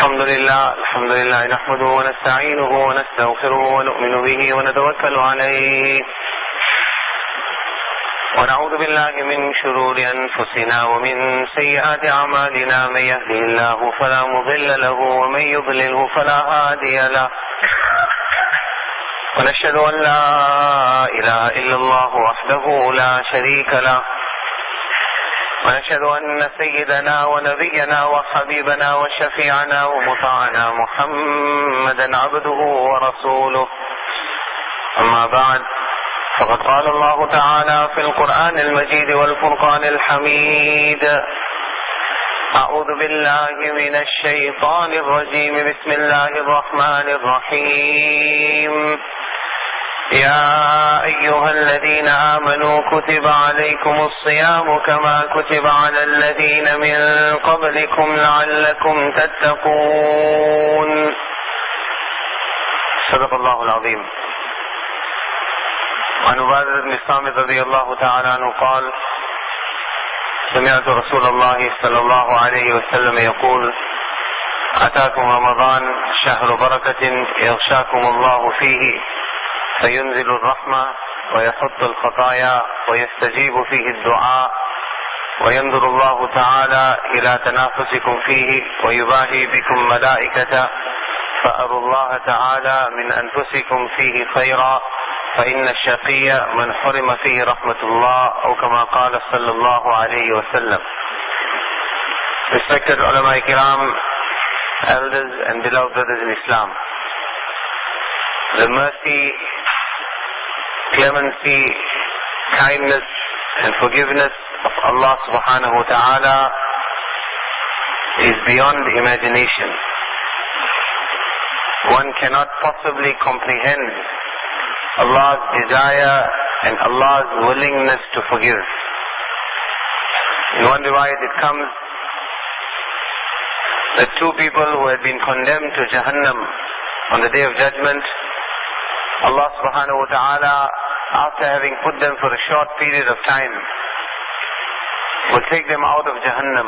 الحمد لله نحمده ونستعينه ونستغفره ونؤمن به ونتوكل عليه ونعوذ بالله من شرور أنفسنا ومن سيئات أعمالنا من يهده الله فلا مضل له ومن يضلله فلا هادي له ونشهد أن لا إله إلا الله وحده لا شريك له ونشهد أن سيدنا ونبينا وحبيبنا وشفيعنا ومطاعنا محمدا عبده ورسوله. أما بعد، فقد قال الله تعالى في القرآن المجيد والفرقان الحميد: أعوذ بالله من الشيطان الرجيم، بسم الله الرحمن الرحيم. يا أيها الذين آمنوا كتب عليكم الصيام كما كتب على الذين من قبلكم لعلكم تتقون. صدق الله العظيم. عن عبادة بن الصامت رضي الله تعالى عنه قال: سمعت رسول الله صلى الله عليه وسلم يقول: أتاكم رمضان شهر بركة يغشاكم الله فيه فينزل الرحمة ويحط الخطايا ويستجيب فيه الدعاء وينظر الله تعالى إلى تنافسكم فيه ويباهي بكم ملائكته فأروا الله تعالى من أنفسكم فيه خيرا فإن الشقي من حرم فيه رحمة الله أو كما قال صلى الله عليه وسلم. Respected ulama kiram, elders and beloved brothers in Islam, the mercy, clemency, kindness and forgiveness of Allah subhanahu wa ta'ala is beyond imagination. One cannot possibly comprehend Allah's desire and Allah's willingness to forgive. In one riwayat it comes that two people who had been condemned to Jahannam on the Day of Judgment, Allah subhanahu wa ta'ala, after having put them for a short period of time, will take them out of Jahannam.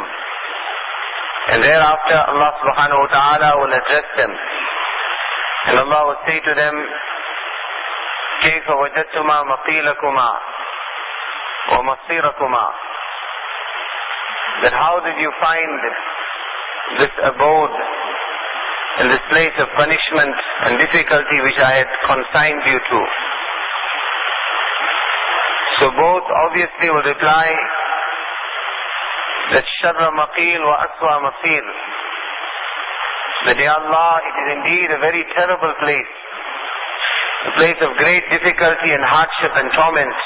And thereafter Allah subhanahu wa ta'ala will address them. And Allah will say to them: كيف وجدتما مقيلكما ومصيركما? That how did you find this abode and this place of punishment and difficulty which I had consigned you to? So both obviously will reply that sharra maqil wa aswa masir, that Ya Allah, it is indeed a very terrible place, a place of great difficulty and hardship and torment.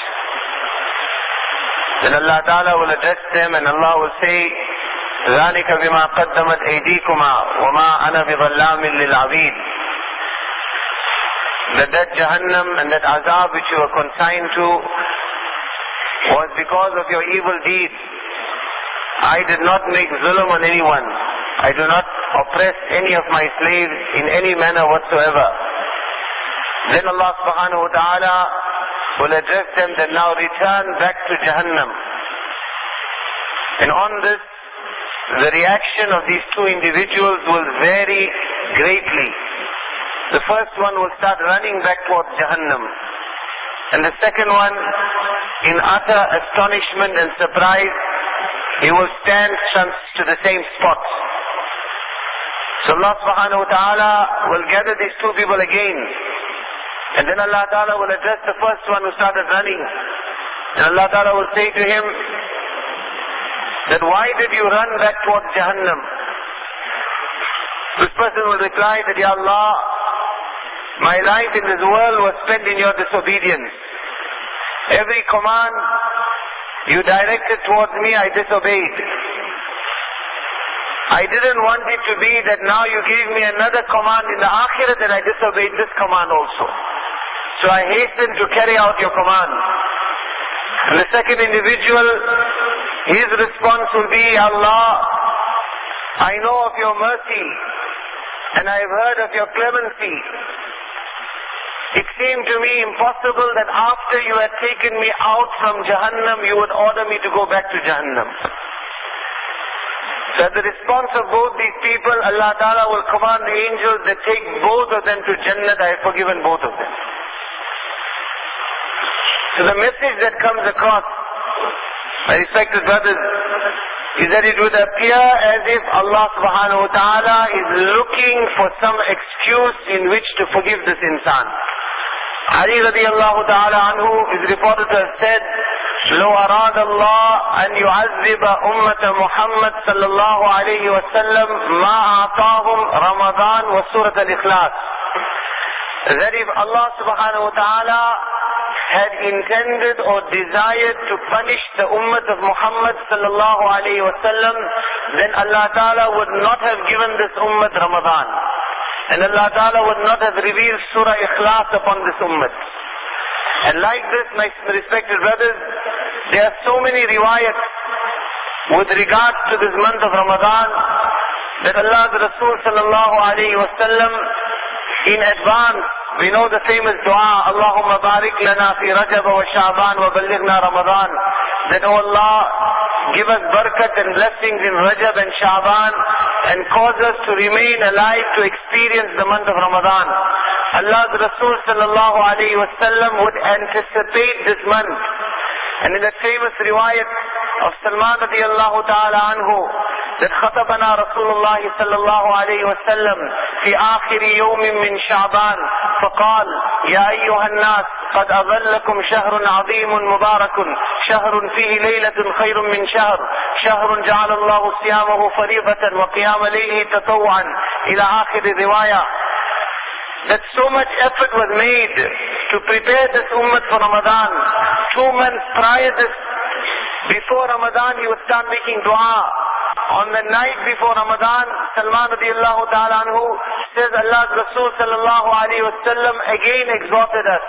Then Allah Ta'ala will address them and Allah will say: ذَلِكَ بِمَا قَدَّمَتْ أَيْدِيكُمَا وَمَا أَنَا بِظَلَّامٍ لِلْعَبِيدِ. That Jahannam and that azab which you were consigned to was because of your evil deeds. I did not make zulm on anyone. I do not oppress any of my slaves in any manner whatsoever. Then Allah subhanahu wa ta'ala will address them that now return back to Jahannam. And on this, the reaction of these two individuals will vary greatly. The first one will start running back towards Jahannam. And the second one, in utter astonishment and surprise, he will stand to the same spot. So Allah subhanahu wa ta'ala will gather these two people again. And then Allah Ta'ala will address the first one who started running. And Allah Ta'ala will say to him that, why did you run back towards Jahannam? This person will reply that, Ya Allah, my life in this world was spent in your disobedience. Every command you directed towards me, I disobeyed. I didn't want it to be that now you gave me another command in the Akhirah that I disobeyed this command also. So I hastened to carry out your command. And the second individual, his response will be, Allah, I know of your mercy and I have heard of your clemency. It seemed to me impossible that after you had taken me out from Jahannam, you would order me to go back to Jahannam. So So at the response of both these people, Allah Ta'ala will command the angels that take both of them to Jannat. I have forgiven both of them. So the message that comes across, my respected brothers, is that it would appear as if Allah Subhanahu Wa Ta'ala is looking for some excuse in which to forgive this insan. Ali radiallahu ta'ala anhu is reported to have said, لو أراد الله أن يعذب أمة محمد صلى الله عليه وسلم ما أعطاهم رمضان وسورة الإخلاص. That if Allah subhanahu wa ta'ala had intended or desired to punish the ummah of Muhammad sallallahu alayhi wa sallam, then Allah ta'ala would not have given this ummah Ramadan. And Allah ta'ala would not have revealed Surah Ikhlas upon this ummah. And like this, my respected brothers, there are so many riwayats with regards to this month of Ramadan that Allah's Rasul sallallahu alayhi wa sallam in advance, we know the famous dua, Allahumma barik lana fi Rajab wa Sha'ban wa ballighna Ramadan, that oh Allah, give us barakat and blessings in Rajab and Sha'ban and cause us to remain alive to experience the month of Ramadan. Allah's Rasul sallallahu alayhi wa sallam would anticipate this month. And in that famous riwayat of Salman radiallahu ta'ala anhu, that خطبنا رسول الله صلى الله عليه وسلم في آخر يوم من شعبان فقال يا أيها الناس قد أظلكم شهر عظيم مبارك شهر فيه ليلة خير من شهر شهر جعل الله صيامه فريضة وقيام ليله تطوعا إلى آخر الرواية. That so much effort was made to prepare this ummah for Ramadan. 2 months prior to this, before Ramadan, he would start making dua. On the night before Ramadan, Salman radiallahu ta'ala anhu says Allah's Rasul sallallahu alayhi wa sallam again exhorted us,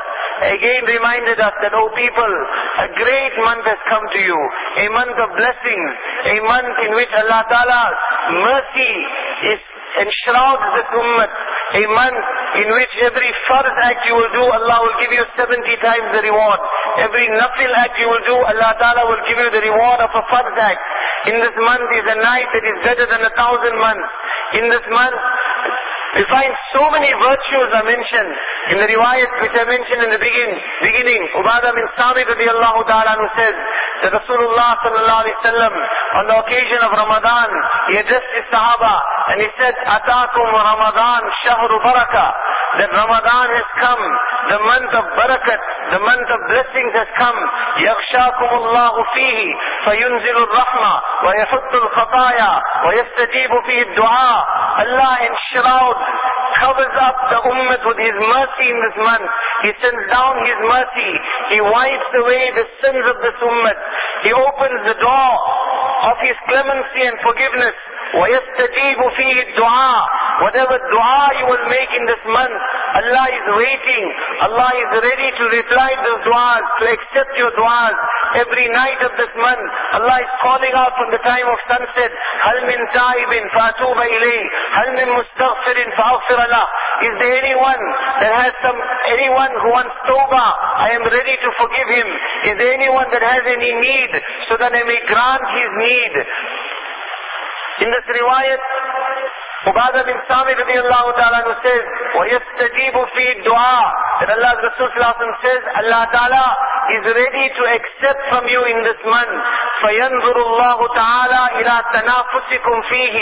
again reminded us that, oh people, a great month has come to you, a month of blessings, a month in which Allah Ta'ala's mercy is enshrouds this ummah, a month in which every farz act you will do, Allah will give you 70 times the reward. Every nafil act you will do, Allah Ta'ala will give you the reward of a farz act. In this month is a night that is better than 1,000 months. In this month, we find so many virtues are mentioned. In the riwayat which I mentioned in the beginning, Ubadah bin Samit radiallahu ta'ala anhu says that Rasulullah sallallahu alayhi wa sallam, on the occasion of Ramadan, he addressed his Sahaba and he said, Ataakum Ramadan shahru barakah. That Ramadan has come, the month of barakat, the month of blessings has come. يَغْشَاكُمُ اللَّهُ فِيهِ فَيُنزِلُ الرَّحْمَةِ وَيَحُطُّ الْخَطَايَا وَيَسْتَجِيبُ فِيهِ الدُّعَاءِ. Allah enshrouds, covers up the ummah with His mercy in this month. He sends down His mercy. He wipes away the sins of this ummah. He opens the door of His clemency and forgiveness. وَيَسْتَجِيبُ فِيهِ الدُّعَاءِ. Whatever dua you will make in this month, Allah is waiting. Allah is ready to reply to those duas, to accept your duas. Every night of this month, Allah is calling out from the time of sunset, هَلْ مِنْ تَائِبٍ فَأَتُوبَ إِلَيْهِ هَلْ مِنْ مُسْتَغْفِرٍ فَأَغْفِرَ لَهُ. Is there anyone who wants tawbah? I am ready to forgive him. Is there anyone that has any need so that I may grant his need? In this riwayat, Ubadah bin Samit radiallahu ta'ala anhu says, وَيَسْتَجِيبُ فِي الدُّعَاءِ. That Allah's Rasul says, Allah Ta'ala is ready to accept from you in this month. فَيَنْظُرُ اللَّهُ تَعَالَى إِلَىٰ تَنَافُسِكُمْ فِيهِ.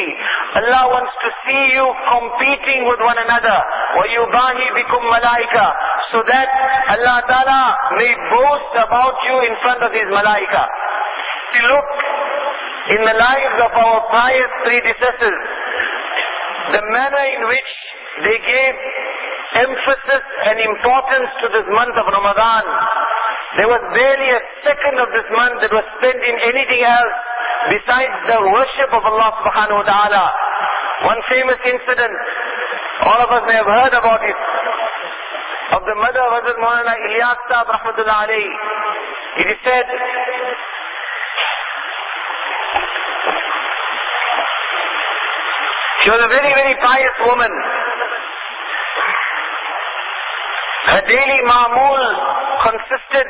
Allah wants to see you competing with one another. وَيُبَاهِي بِكُمْ مَلَائِكَةً. So that Allah Ta'ala may boast about you in front of His malaika. See, look, in the lives of our pious predecessors, the manner in which they gave emphasis and importance to this month of Ramadan. There was barely a second of this month that was spent in anything else besides the worship of Allah subhanahu wa ta'ala. One famous incident, all of us may have heard about it, of the mother of Hazrat Maulana Ilyas Sahib rahmatullah alayhi. It is said, she was a very, very pious woman. Her daily ma'amul consisted,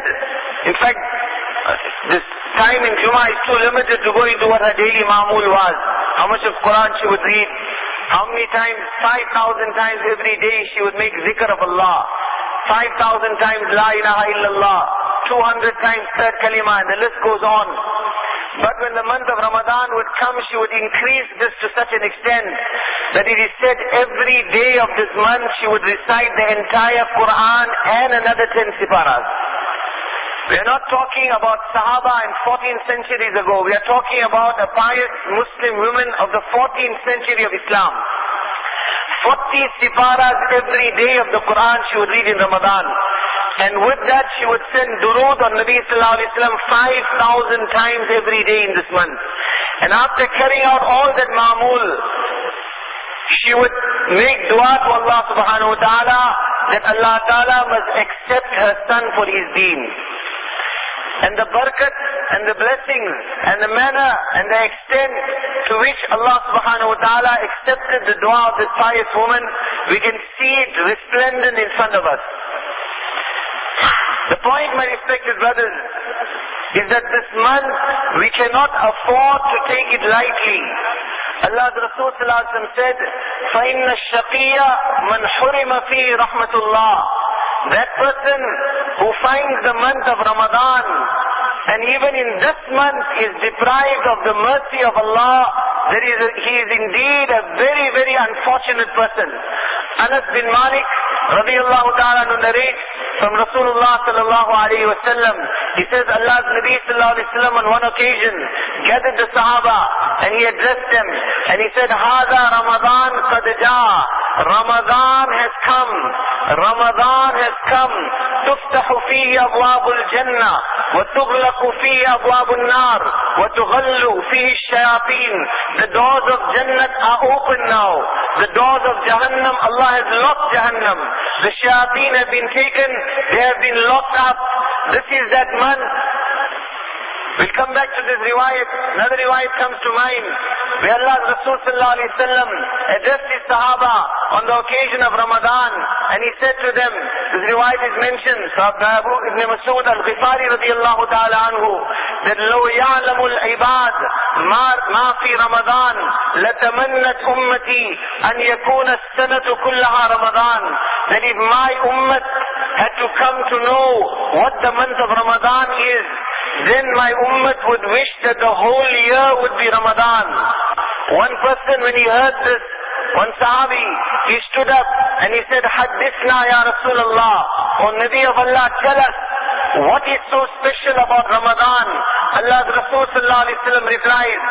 in fact, this time in Jummah is too limited to go into what her daily ma'amul was. how much of Quran she would read, how many times, 5,000 times every day she would make zikr of Allah, 5,000 times La ilaha illallah, 200 times third kalima, and the list goes on. But when the month of Ramadan would come, she would increase this to such an extent that it is said every day of this month she would recite the entire Quran and another 10 siparas. We are not talking about Sahaba and 14 centuries ago. We are talking about a pious Muslim woman of the 14th century of Islam. 40 siparas every day of the Quran she would read in Ramadan. And with that she would send durood on Nabi Sallallahu Alaihi Wasallam 5,000 times every day in this month. And after carrying out all that ma'amul, she would make dua to Allah subhanahu wa ta'ala that Allah ta'ala must accept her son for his deen. And the barakat and the blessings and the manner and the extent to which Allah subhanahu wa ta'ala accepted the dua of this pious woman, we can see it resplendent in front of us. The point, my respected brothers, is that this month we cannot afford to take it lightly. Allah's Rasul sallallahu alaihi wasallam said, فَإِنَّ الشَّقِيَّ مَنْ حُرِمَ فِيهِ رَحْمَةُ اللَّهِ. That person who finds the month of Ramadan and even in this month is deprived of the mercy of Allah, he is indeed a very, very unfortunate person. Anas bin Malik radiyallahu ta'ala narrates from Rasulullah sallallahu alayhi wa sallam. He says Allah's Nabi sallallahu alayhi wa sallam on one occasion gathered the Sahaba and he addressed them and he said, Hada Ramadan qad jaa. Ramadan has come. Ramadan has come. Tuftahu fihi abwabul jannah wa tughlaqu fihi abwabun nar wa tughallu fihi shayateen. The doors of Jannat are open now. The doors of Jahannam, Allah has locked Jahannam. The shayateen have been taken, they have been locked up. This is that month. We'll come back to this riwayat. Another riwayat comes to mind where Allah's Rasul sallallahu alaihi wasallam addressed his Sahaba on the occasion of Ramadan and he said to them, this riwayat is mentioned, Abu Ibn Mas'ud al-Ghifari radiyallahu ta'ala anhu, that لو يعلم العباد ما في رمضان لتمنت أمتي أن يكون السنة كلها رمضان. That if my ummah had to come to know what the month of Ramadan is, then my ummah would wish that the whole year would be Ramadan. One person, when he heard this, one Sahabi, he stood up and he said, Haddithna ya Rasulullah, O Nabi of Allah, tell us, what is so special about Ramadan? Allah's Rasul sallallahu alaihi wasallam replies,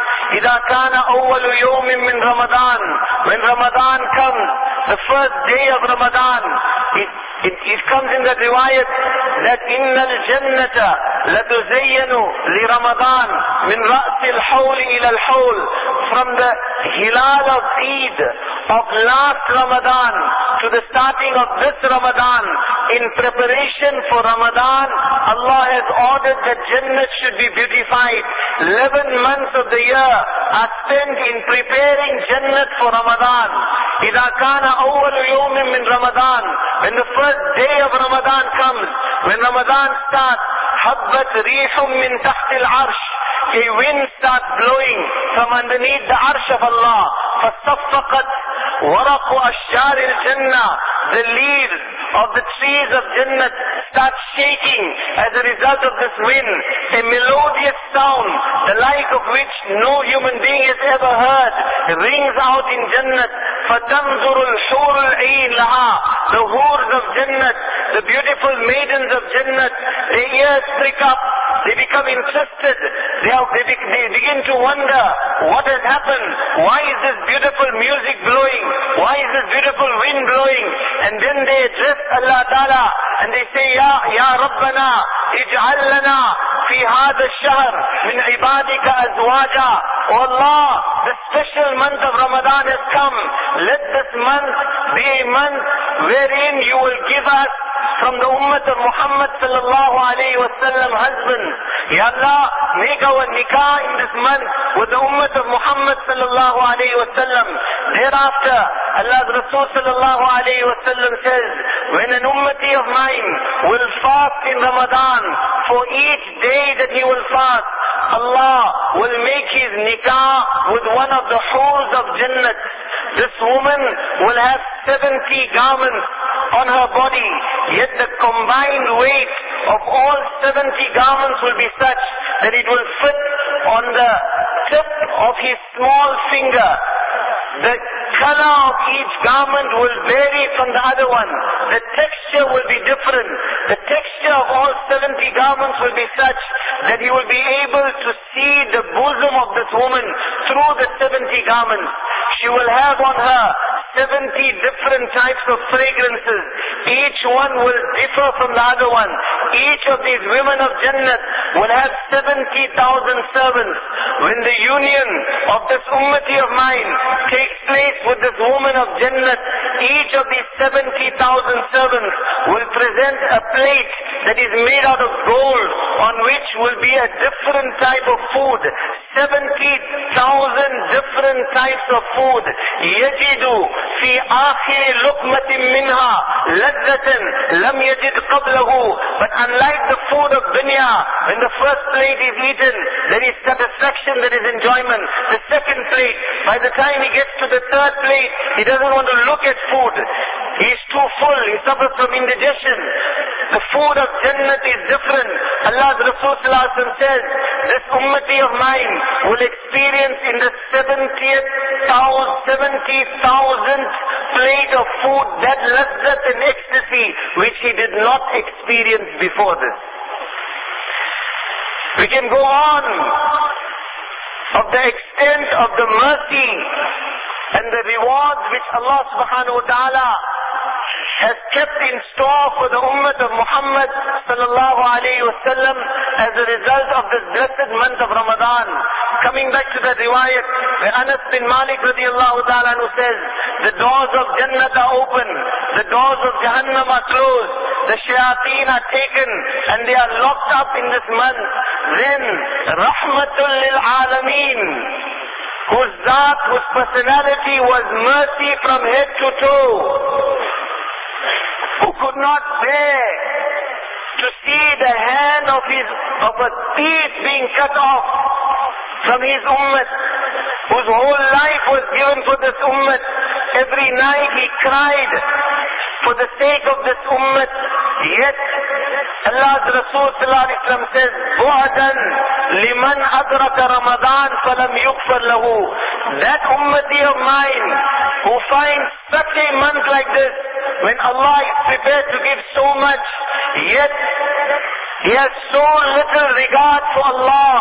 إِذَا كَانَ أَوَّلُ يَوْمٍ مِّن رَمَضَانٍ. When Ramadan comes, the first day of Ramadan, it comes in the riwayat that إِنَّ الْجَنَّةَ لَتُزَيَّنُ لِرَمَضَانٍ مِّن رَأْسِ الْحَوْلِ إِلَى الْحَوْلِ. From the hilal of Eid of last Ramadan to the starting of this Ramadan, in preparation for Ramadan, Allah has ordered that Jannah should be beautified. 11 months of the year are spent in preparing Jannah for Ramadan. إِذَا كَانَ أَوَّلُ يَوْمٍ مِّن رَمَضَانٍ. When the first day of Ramadan comes, when Ramadan starts, حَبَّتْ رِيحٌ مِّن تَحْتِ الْعَرْشِ. A wind starts blowing from underneath the arsh of Allah. فَصَفَّقَتْ وَرَقُ أَشْجَارِ الْجَنَّةِ. The leaves of the trees of Jannah start shaking as a result of this wind. A melodious sound, the like of which no human being has ever heard, rings out in Jannah. فَتَنْظُرُ الْحُورُ الْعِينَ لَهَا. The hurs of Jannah, the beautiful maidens of Jannah, their ears prick up. They become interested. They begin to wonder, what has happened? Why is this beautiful music blowing? Why is this beautiful wind blowing? And then they address Allah Ta'ala and they say, Ya Rabbana, ij'al lana fi hadha ash-shahr min ibadika azwaja. Oh Allah, the special month of Ramadan has come. Let this month be a month wherein you will give us from the ummah of Muhammad sallallahu alayhi wa sallam husbands. Ya Allah, make our nikah in this month with the ummah of Muhammad sallallahu alayhi wa sallam. Thereafter, Allah's Rasul sallallahu alayhi wa sallam says, when an ummati of mine will fast in Ramadan, for each day that he will fast, Allah will make his nikah with one of the hools of Jannat. This woman will have 70 garments on her body, yet the combined weight of all 70 garments will be such that it will fit on the tip of his small finger. The color of each garment will vary from the other one. The texture will be different. The texture of all 70 garments will be such that he will be able to see the bosom of this woman through the 70 garments. She will have on her 70 different types of fragrances. Each one will differ from the other one. Each of these women of Jannat will have 70,000 servants. When the union of this ummati of mine takes place with this woman of Jannat, each of these 70,000 servants will present a plate that is made out of gold, on which will be a different type of food. 70,000 different types of food. يجد في آخر لقمة منها لذة لم يجد قبله. But unlike the food of dunya, when the first plate is eaten, there is satisfaction, there is enjoyment. The second plate, by the time he gets to the third plate, he doesn't want to look at food. He is too full, he suffers from indigestion. The food of Jannat is different. Allah's Rasul says, this ummati of mine will experience in the 70,000th plate of food that lazzat and ecstasy which he did not experience before this. We can go on of the extent of the mercy and the rewards which Allah subhanahu wa ta'ala has kept in store for the ummah of Muhammad sallallahu alayhi wa sallam as a result of this blessed month of Ramadan. Coming back to the riwayat where Anas bin Malik radiallahu ta'ala anhu says, the doors of Jannat are open, the doors of Jahannam are closed, the shayateen are taken and they are locked up in this month. Then Rahmatul lil Alameen, whose zat, whose personality was mercy from head to toe, who could not bear to see the hand of a thief being cut off from his ummah, whose whole life was given for this ummah. Every night he cried for the sake of this ummah. Yet Allah's Rasul sallallahu alaihi wasallam says, "Bu'adan liman adraka Ramadan falam yughfar lahu." That ummati of mine who finds such a month like this, when Allah is prepared to give so much, yet he has so little regard for Allah,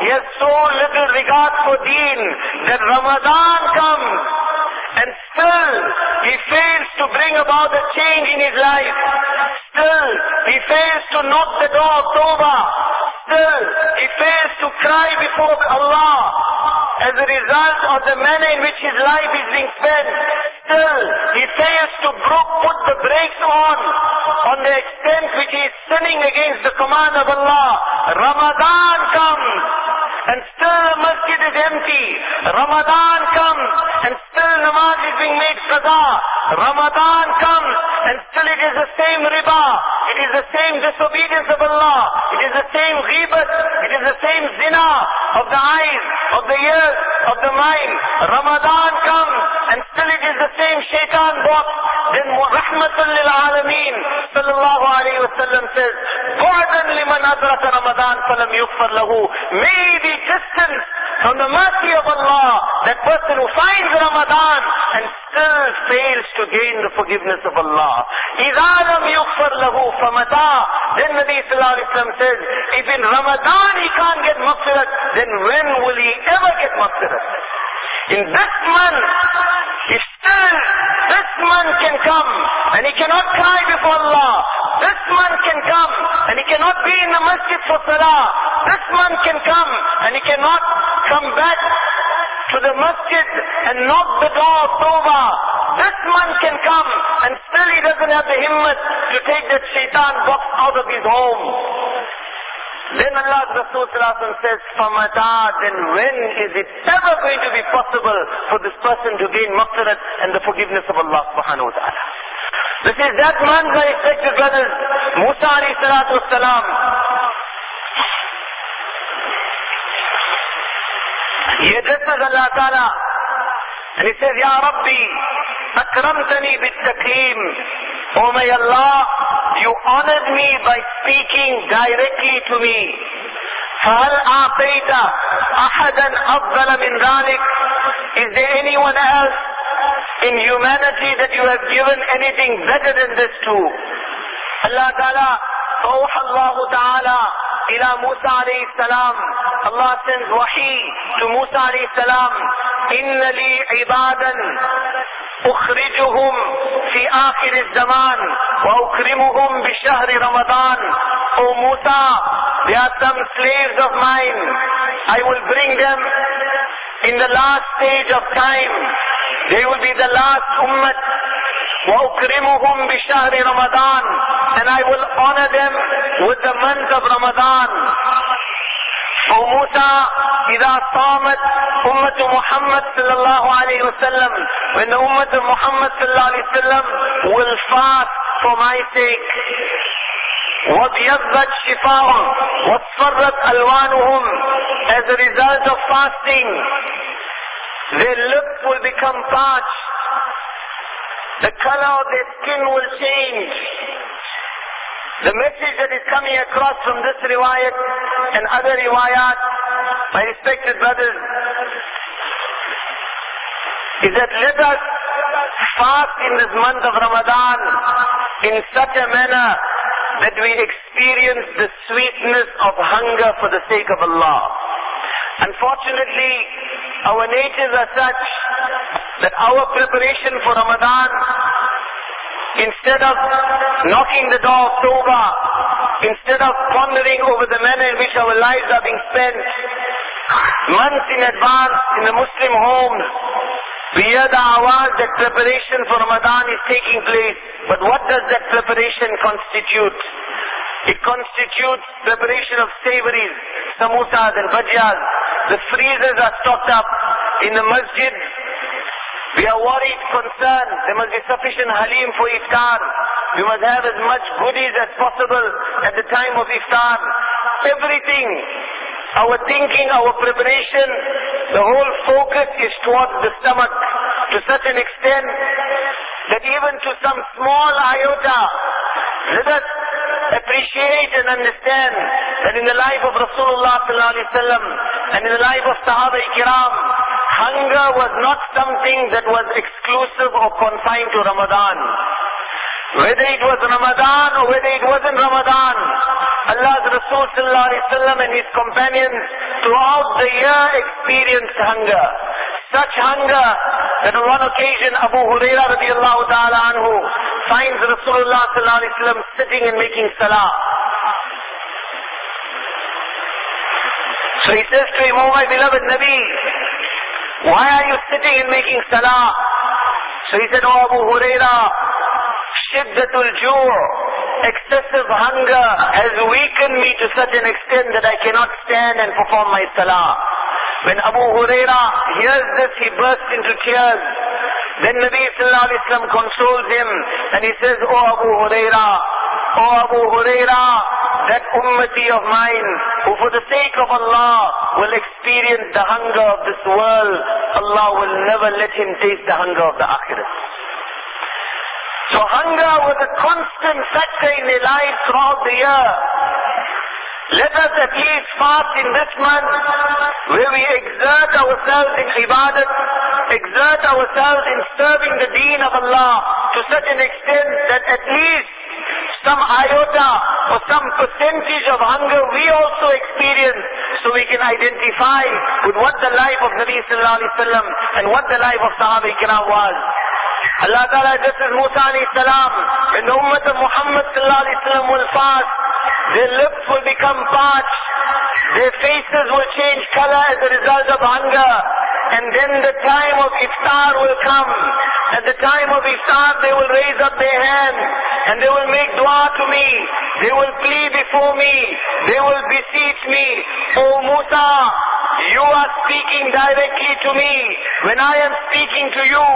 he has so little regard for Deen, that Ramadan comes and still he fails to bring about a change in his life. Still he fails to knock the door of Tawbah. Still he fails to cry before Allah as a result of the manner in which his life is being spent. Still he fails to put the brakes on the extent which he is sinning against the command of Allah. Ramadan comes and still the masjid is empty. Ramadan comes and still namaz is being made qaza. Ramadan comes and still it is the same riba. It is the same disobedience of Allah. It is the same ghibat. It is the same zina of the eyes, of the ears, of the mind. Ramadan comes and still it is the same shaitan box. Then Rahmatul lil Alameen sallallahu alayhi wa sallam says, "Bu'adan liman adraka Ramadan falam yughfar lahu." May be distant from the mercy of Allah that person who finds Ramadan and still fails to gain the forgiveness of Allah. إِذَا لَمْ يُغْفَرْ لَهُ فَمَتَى. Then Nabi sallallahu alayhi wa sallam says, if in Ramadan he can't get maghfirat, then when will he ever get maghfirat? In this month, if still this month can come and he cannot cry before Allah, this month can come and he cannot be in the masjid for salah, this month can come and he cannot come back to the masjid and knock the door of Tawbah, this month can come and still he doesn't have the himmat to take that shaitan box out of his home. Then Allah's Rasul says, "Famata." Then when is it ever going to be possible for this person to gain maghfirat and the forgiveness of Allah subhanahu wa ta'ala? This is that man, my respected brothers, Musa alayhi salatu wassalam. He addresses Allah Ta'ala and he says, Ya Rabbi, akramtani bit-taklim. Oh my Allah, you honored me by speaking directly to me. فَهَلْ أَعْطَيْتَ أَحَدًا أَفْضَلَ مِنْ ذَلِكَ? Is there anyone else in humanity that you have given anything better than this to? Allah Ta'ala, فَأَوْحَى اللَّهُ تَعَالَى إِلَى مُوسَى عَلَيْهِ السَّلَامِ. Allah sends wahi to Musa alayhi salam. إِنَّ لِي عِبَادًا أُخْرِجُهُمْ فِي آخِرِ الزَّمَانِ وَأُكْرِمُهُمْ بِشَهْرِ رَمَضَانِ. O Musa, they are some slaves of mine. I will bring them in the last stage of time. They will be the last ummah. وَأُكْرِمُهُمْ بِشَهْرِ رَمَضَانِ. And I will honor them with the month of Ramadan. O Musa, إِذَا صَامَتْ أُمَّةُ مُحَمَّدٍ صلى الله عليه وسلم. When the ummah of Muhammad صلى الله عليه وسلم will fast for my sake. وَبْيَضَّتْ شِفَاهُمْ وَاصْفَرَّتْ أَلْوَانُهُمْ. As a result of fasting, their lips will become parched. The color of their skin will change. The message that is coming across from this riwayat and other riwayat, my respected brothers, is that let us fast in this month of Ramadan in such a manner that we experience the sweetness of hunger for the sake of Allah. Unfortunately, our natures are such that our preparation for Ramadan, instead of knocking the door of Tawbah, instead of pondering over the manner in which our lives are being spent, months in advance in the Muslim homes, we hear the awaz that preparation for Ramadan is taking place. But what does that preparation constitute? It constitutes preparation of savories, samosas and bhajiyas. The freezers are stocked up in the masjid. We are worried, concerned. There must be sufficient halim for iftar. We must have as much goodies as possible at the time of iftar. Everything, our thinking, our preparation, the whole focus is towards the stomach to such an extent that even to some small iota, let us appreciate and understand that in the life of Rasulullah sallallahu alaihi wasallam and in the life of Sahaba Kiram, hunger was not something that was exclusive or confined to Ramadan. Whether it was Ramadan or whether it wasn't Ramadan, Allah's Rasul sallallahu alaihi wasallam and his companions throughout the year experienced hunger. Such hunger that on one occasion Abu Hurairah radiallahu ta'ala anhu finds Rasulullah sallallahu alaihi wasallam sitting and making salah. So he says to him, "Oh my beloved Nabi, why are you sitting and making salah?" So he said, "Oh Abu Hurairah, shiddatul ju', excessive hunger has weakened me to such an extent that I cannot stand and perform my salah." When Abu Hurairah hears this, he bursts into tears. Then Nabi sallallahu alaihi wasallam consoles him and he says, "Oh Abu Hurairah, that ummati of mine who for the sake of Allah will experience the hunger of this world, Allah will never let him taste the hunger of the akhirah." So hunger was a constant factor in their lives throughout the year. Let us at least fast in this month where we exert ourselves in ibadat, exert ourselves in serving the deen of Allah to such an extent that at least some iota or some percentage of hunger we also experience, so we can identify with what the life of Nabi sallallahu alaihi wasallam and what the life of Sahaba Ikram was. Allah Ta'ala addresses Musa alayhi salam. When the ummah of Muhammad sallallahu alaihi wasallam will fast, their lips will become parched, their faces will change color as a result of hunger, and then the time of iftar will come. At the time of iftar, they will raise up their hands and they will make dua to me. They will plead before me. They will beseech me, "Oh Musa, you are speaking directly to me. When I am speaking to you,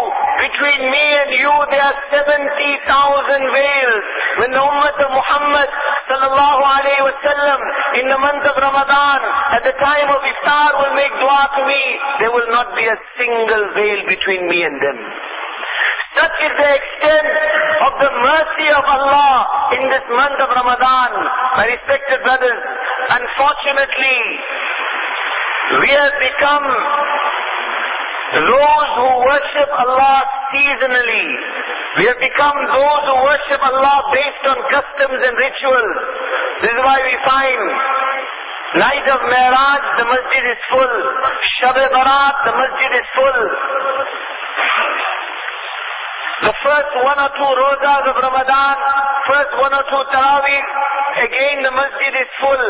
between me and you there are 70,000 veils. When the ummah of Muhammad sallallahu alayhi wa wasallam in the month of Ramadan, at the time of iftar, will make dua to me, there will not be a single veil between me and them. Such is the extent of the mercy of Allah in this month of Ramadan. My respected brothers, unfortunately, we have become those who worship Allah seasonally. We have become those who worship Allah based on customs and rituals. This is why we find night of Mi'raj, the masjid is full. Shab-e-Barat, the masjid is full. The first one or two rozas of Ramadan, first one or two Taraweeh, again the masjid is full.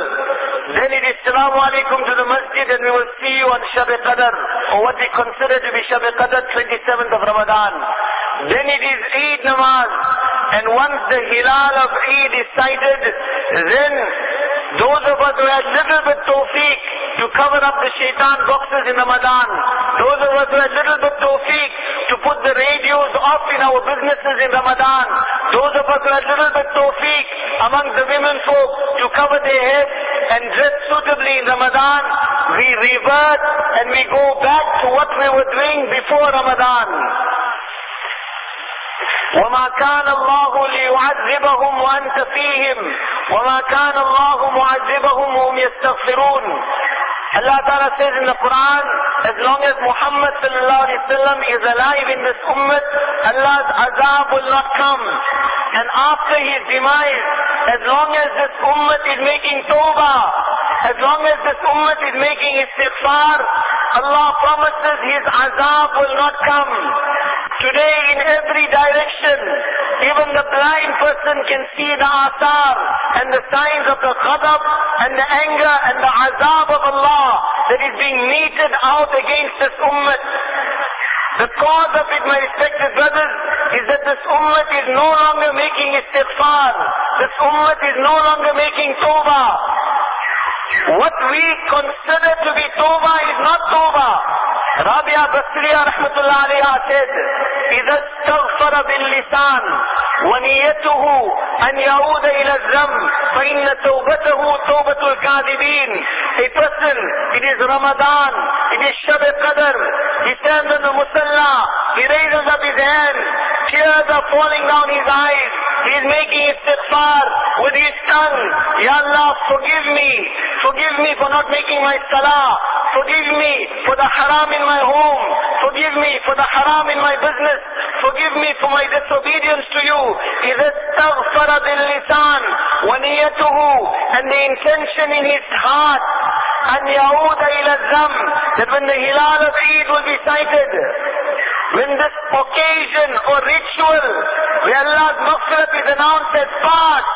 Then it is Salaamu Alaikum to the masjid and we will see you on Shab-e-Qadr, or what we consider to be Shab-e-Qadr, 27th of Ramadan. Then it is Eid Namaz, and once the Hilal of Eid is sighted, then those of us who had little bit tawfiq to cover up the shaitan boxes in Ramadan, those of us who had little bit tawfiq to put the radios off in our businesses in Ramadan, those of us who had little bit tawfiq among the women folk to cover their heads and dress suitably in Ramadan, we revert and we go back to what we were doing before Ramadan. وَمَا كَانَ اللَّهُ لِيُعَذِّبَهُمْ وَأَنْتَ فِيهِمْ وَمَا كَانَ اللَّهُ مُعَذِّبَهُمْ وَهُمْ يَسْتَغْفِرُونَ. Allah Ta'ala says in the Quran, as long as Muhammad sallallahu alaihi wasallam is alive in this ummah, Allah's azab will not come. And after his demise, as long as this ummah is making tawbah, as long as this ummah is making istighfar, Allah promises his azab will not come. Today in every direction, even the blind person can see the athar and the signs of the ghadab and the anger and the azab of Allah that is being meted out against this ummah. The cause of it, my respected brothers, is that this ummah is no longer making istighfar. This ummah is no longer making tawbah. What we consider to be tawbah is not tawbah. Rabia Basriya rahmatullah alayha said, إِذَا اسْتَغْفَرَ بِاللِّسَانِ وَنِيَّتُهُ أَنْ يَعُودَ إِلَى الذَّنْبِ فَإِنَّ تَوْبَتَهُ تَوْبَةُ الْكَاذِبِينَ. A person, it is Ramadan, it is Shab-e-Qadr, he stands on the musalla, he raises up his hand, tears are falling down his eyes, he is making istighfar with his tongue. Ya Allah, forgive me for not making my salah, forgive me for the haram in my home, forgive me for the haram in my business, forgive me for my disobedience to you. إِذَا اسْتَغْفَرَ بِاللِّسَانِ وَنِيَّتُهُ, and the intention in his heart, أَنْ يَعُودَ إِلَى الذَّنْبِ, that when the Hilal of Eid will be sighted, when this occasion or ritual where Allah's maghfirat is announced as past,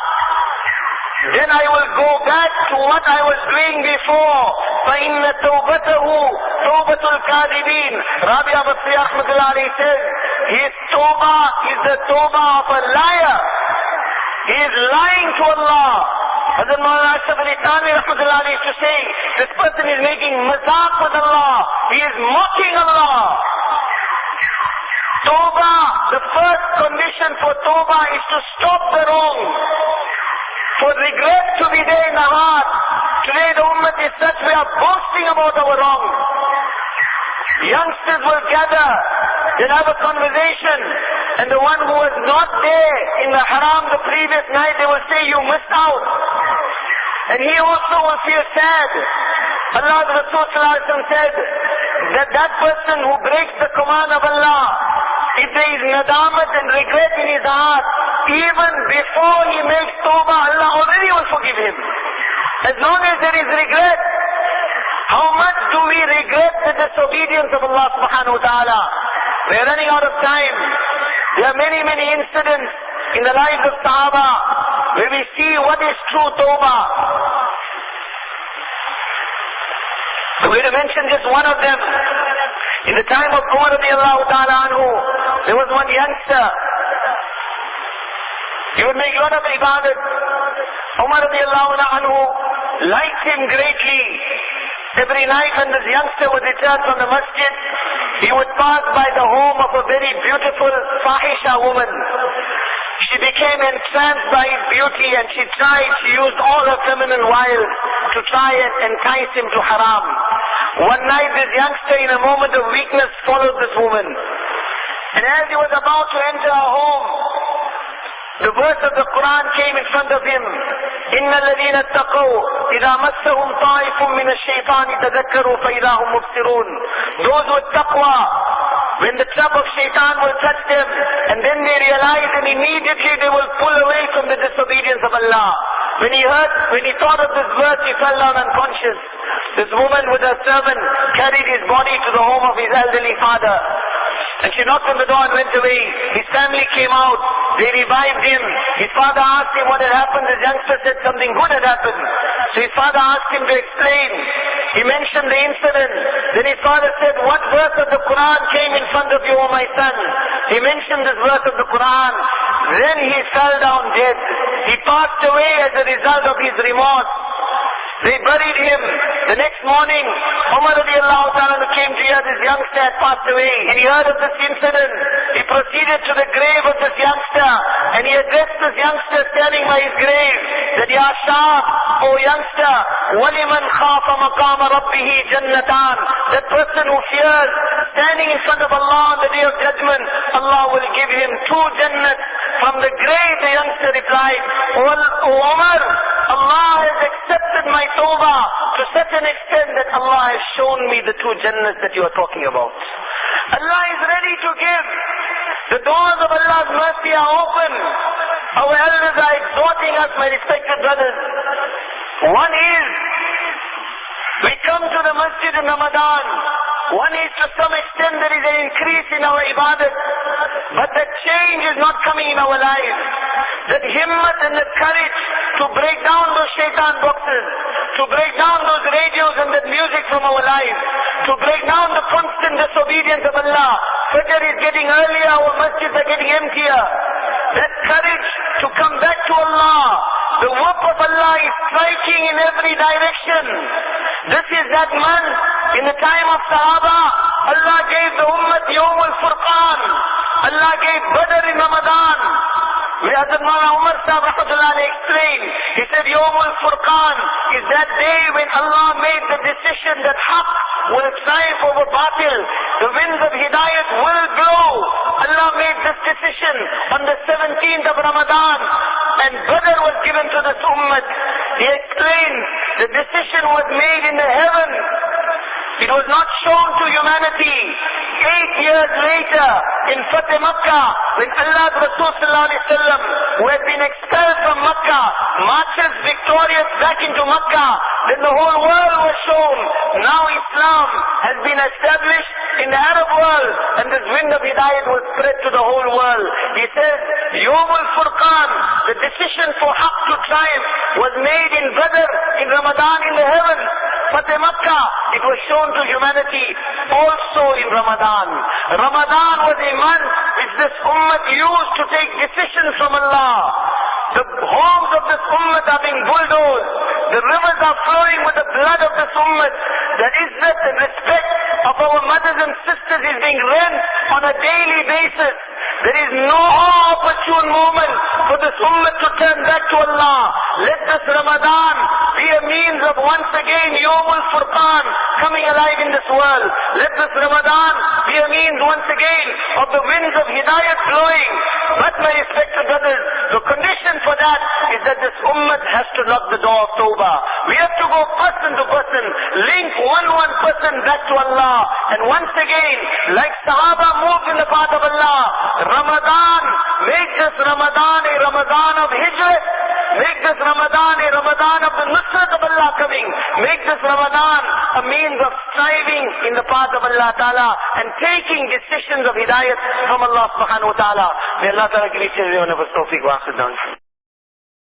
then I will go back to what I was doing before. فَإِنَّ تَوْبَتَهُ تَوْبَةُ الْكَاذِبِينَ. Rabia Basriya rahmatullah alayhi says, his tawbah is the tawbah of a liar. He is lying to Allah. Hazrat Maulana Ashraf Ali Thanvi rahmatullah alayhi used to say, this person is making mazaq with Allah. He is mocking Allah. Tawbah, the first condition for tawbah is to stop the wrong. For regret to be there in the heart. Today the ummah is such, we are boasting about our wrong. Youngsters will gather, they'll have a conversation, and the one who was not there in the haram the previous night, they will say, you missed out. And he also will feel sad. Allah Rasul sallallahu alaihi wasallam said that that person who breaks the command of Allah, if there is nadamat and regret in his heart, even before he makes tawbah, Allah already will forgive him. As long as there is regret, how much do we regret the disobedience of Allah subhanahu wa ta'ala? We are running out of time. There are many incidents in the lives of Sahaba where we see what is true tawbah. I'm going to mention just one of them. In the time of Umar radiallahu ta'ala anhu, there was one youngster. He would make a lot of ibadat. Umar radiallahu anhu liked him greatly. Every night when this youngster would return from the masjid, he would pass by the home of a very beautiful fahisha woman. She became entranced by his beauty and she used all her feminine wiles to try and entice him to haram. One night this youngster in a moment of weakness followed this woman. And as he was about to enter her home, the verse of the Quran came in front of him. إِنَّ الَّذِينَ اتَّقَوْا إِذَا مَسَّهُمْ طَائِفٌ مِّنَ الشَّيْطَانِ تَذَكَّرُوا فَإِذَا هُمْ مُبْصِرُونَ. Those with taqwa, when the trap of shaitan will touch them, and then they realize, and immediately they will pull away from the disobedience of Allah. When he thought of this verse, he fell down unconscious. This woman with her servant carried his body to the home of his elderly father. And she knocked on the door and went away. His family came out. They revived him. His father asked him what had happened. The youngster said something good had happened. So his father asked him to explain. He mentioned the incident. Then his father said, what verse of the Quran came in front of you, O my son? He mentioned this verse of the Quran. Then he fell down dead. He passed away as a result of his remorse. They buried him. The next morning, Umar radiallahu ta'ala came to hear this youngster had passed away. And he heard of this incident. He proceeded to the grave of this youngster. And he addressed this youngster standing by his grave. That, Ya Shab, O youngster, وَلِمَنْ خَافَ مَقَامَ رَبِّهِ جَنَّتَانِ. That person who fears standing in front of Allah on the day of judgment, Allah will give him 2 Jannats. From the grave, the youngster replied, O Umar, Allah has accepted my tawbah to such an extent that Allah has shown me the 2 Jannats that you are talking about. Allah is ready to give. The doors of Allah's mercy are open. Our elders are exhorting us, my respected brothers. One is, we come to the masjid in Ramadan. One is, to some extent there is an increase in our ibadat. But the change is not coming in our lives. That himmat and the courage to break down those shaitan boxes, to break down those radios and that music from our lives, to break down the constant disobedience of Allah. Fajr is getting earlier, our masjids are getting emptier. That courage to come back to Allah. The whip of Allah is striking in every direction. This is that month. In the time of Sahaba, Allah gave the Ummah Yawm al-Furqan. Allah gave Badr in Ramadan. Hazrat Mawlana Umar Sahib Rahmatullah explained, he said Yawm al-Furqan is that day when Allah made the decision that Haqq will triumph over Batil. The winds of Hidayat will blow. Allah made this decision on the 17th of Ramadan. And Badr was given to this Ummah. He explained, the decision was made in the heaven. It was not shown to humanity. 8 years later, in Fateh Makkah, when Allah's Rasul sallallahu alaihi wasallam, who had been expelled from Makkah, marches victorious back into Makkah, then the whole world was shown. Now Islam has been established in the Arab world, and this wind of Hidayat will spread to the whole world. He says, Yawm al-Furqan, the decision for Haqq to triumph, was made in Badr, in Ramadan, in the heavens. Fateh Makkah, it was shown to humanity also in Ramadan. Ramadan was a month which this ummah used to take decisions from Allah. The homes of this ummah are being bulldozed. The rivers are flowing with the blood of this ummah. The izzat and respect of our mothers and sisters is being rent on a daily basis. There is no opportune moment for this ummah to turn back to Allah. Let this Ramadan be a means of once again Yawm al-Furqan coming alive in this world. Let this Ramadan be a means once again of the winds of Hidayat blowing. But my respected brothers, the condition for that is that this ummah has to knock the door of Tawbah. We have to go person to person, link one person back to Allah. And once again, like Sahaba moved in the path of Allah, Ramadan, make this Ramadan a Ramadan of Hijrat. Make this Ramadan a Ramadan of the Nusrat of Allah coming. Make this Ramadan a means of striving in the path of Allah Ta'ala and taking decisions of Hidayat from Allah Subhanahu Wa Ta'ala. May Allah Ta'ala give each and every one of us tawfiq wa akhir.